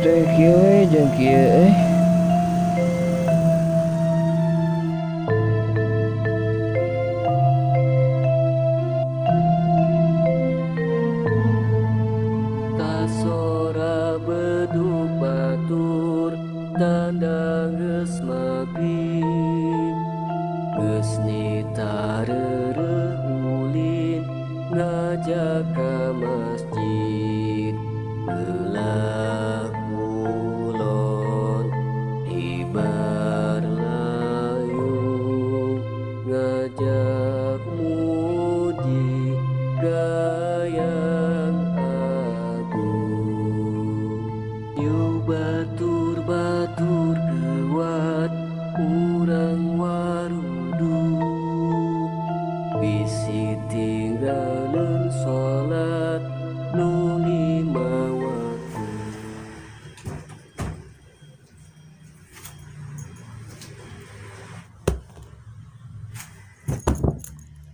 teh kieu we jeung kieu Tasora beduk batur tanda geus magrib geus nitareureuk ulin ngajak ka masjid beulah kulon ibar layung ngajak muji gayang Yu batur-batur kuat urang warudu bisi tinggalin sholat nu 5 waktu.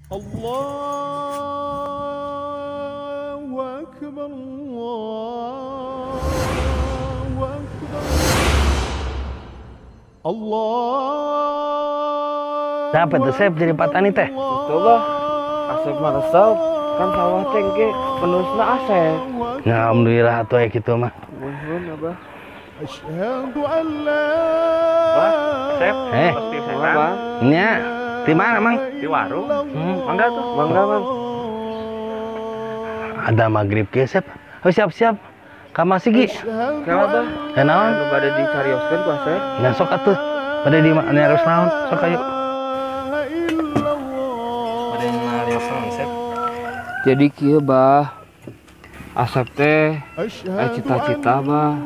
Allahu Akbar, Allahu Akbar, Allah. Dapat tuh Sep jadi patani teh. coba Asep mah resep kan sawah teh ge penerusna Asep. Nah, alhamdulillah atuh aya kitu mah. Nuhun abah. Asyhadu an la Sep, Bang, nya di mana mang? di warung. Mangga tuh. mangga Bang. Ada maghrib kieu Sep. Oh siap-siap. Ka Masigi. Kenapa? Kenaon? Anu bade dicarioskeun ku Asep. Nya sok atuh. Pada di mana harus naon? Sok ayo. Pada nyarios naon Sep? Jadi kieu bah. Asep teh cita-cita bah.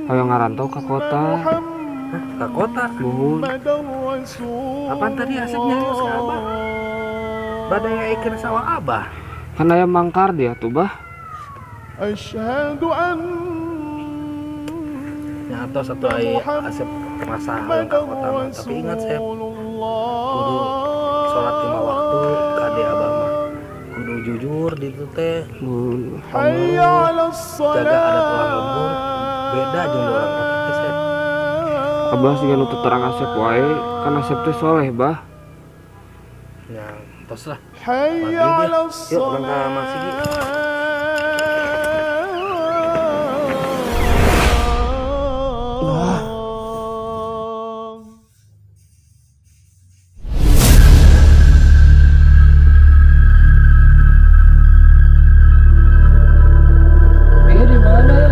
Hoyong ngarantau ke kota. Ka kota. Nuhun. Apaan tadi Asep nyarios ka Abah? Bade ngaikeun sawah Abah. Kan aya mangkar dia tuh bah. Asyhadu an Nya atos satu aya Asep masa hoyong ka kota mah. Tapi ingat Sep, kudu salat 5 waktu ka ade Abah mah. Kudu jujur di ditu teh. hayya 'alas Jaga adat orang lembur. Beda jeung di orang kota teh Sep. Abah sih nu terang Asep wae, kan Asep teh soleh bah. Ya, tos lah. hayya 'alas Yuk, urang ka Masigi. Dia di mana ya?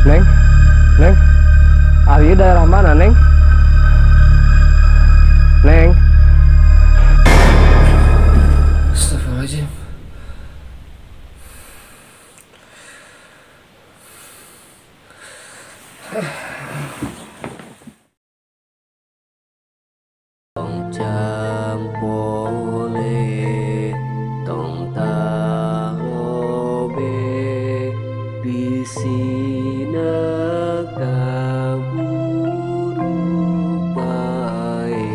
Neng, Neng, Ari daerah mana Neng? Neng. Astagfirullahaladzim. Tong campole tong tarobe bisina kaburu pae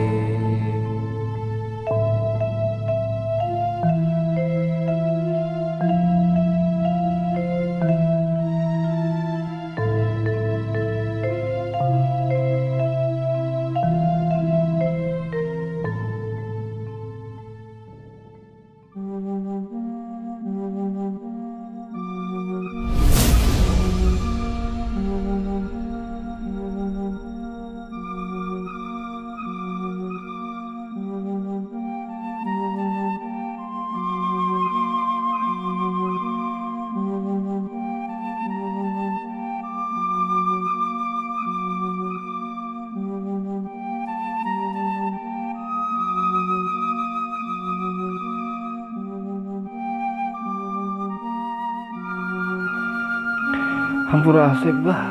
Hampura Asep bah.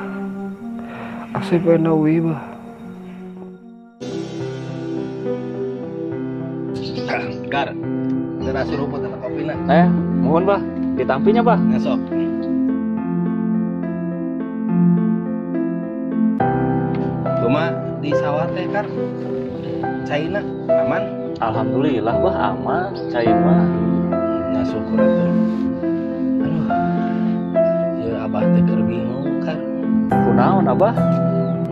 Asep enawi bah. Gar, kita seruput atau kopi nak? Mohon bah, ditampinya bah. Ngesok. Cuma di sawah teh Kar, China aman? Alhamdulillah bah aman, cai mah. Nah syukur atuh. Aduh, ya abah teh keur bingung Kar. Kunaon abah?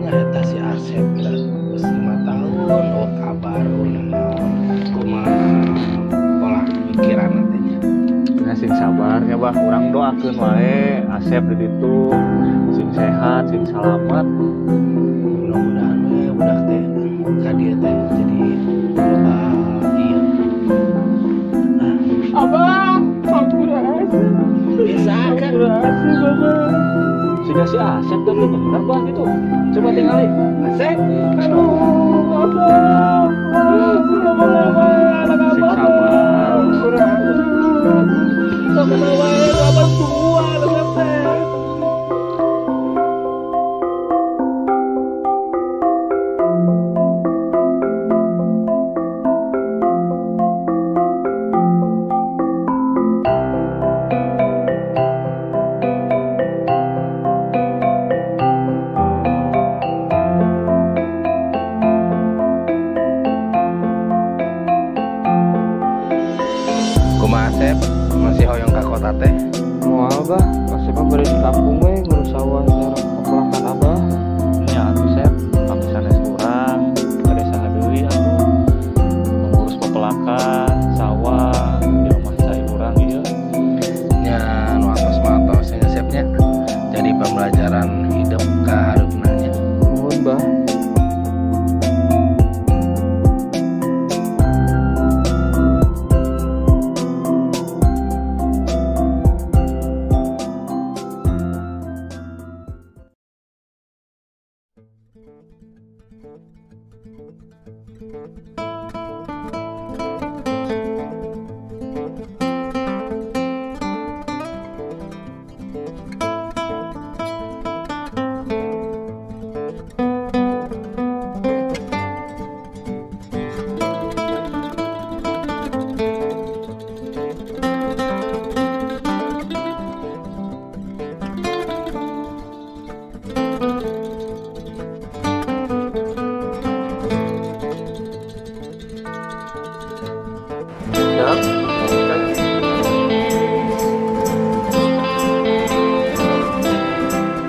Nyata si Asep lah, geus 5 tahun, oh kabar naon. Kumaha pola pikiran nantinya. Sing sabarnya bah, urang doakeun wae Asep di ditu sing sehat, sing salamet. Mudah-mudahan we budak teh ka dieu teh jadi loba ieu. Abang, hampura Asep. Bisa kan? Siga si Asep teh bener bah gitu. Coba tinggalin. Asep. Aduh, Abang. Sing sabar. Kumaha Asep masih hoyong ka kota teh? Moal bah, Asep mah bari di kampung we ngurus sawah sareng kepelakan abah. Ya atuh Sep, kami sanes urang, ada saha deui atuh. Mengurus pepelakan, sawah, di rumah cai urang ieu. Nya nu atos-matos nya Asepnya. Jadi pembelajaran hidup ka hareupna nya. Mohon bah.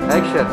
Action.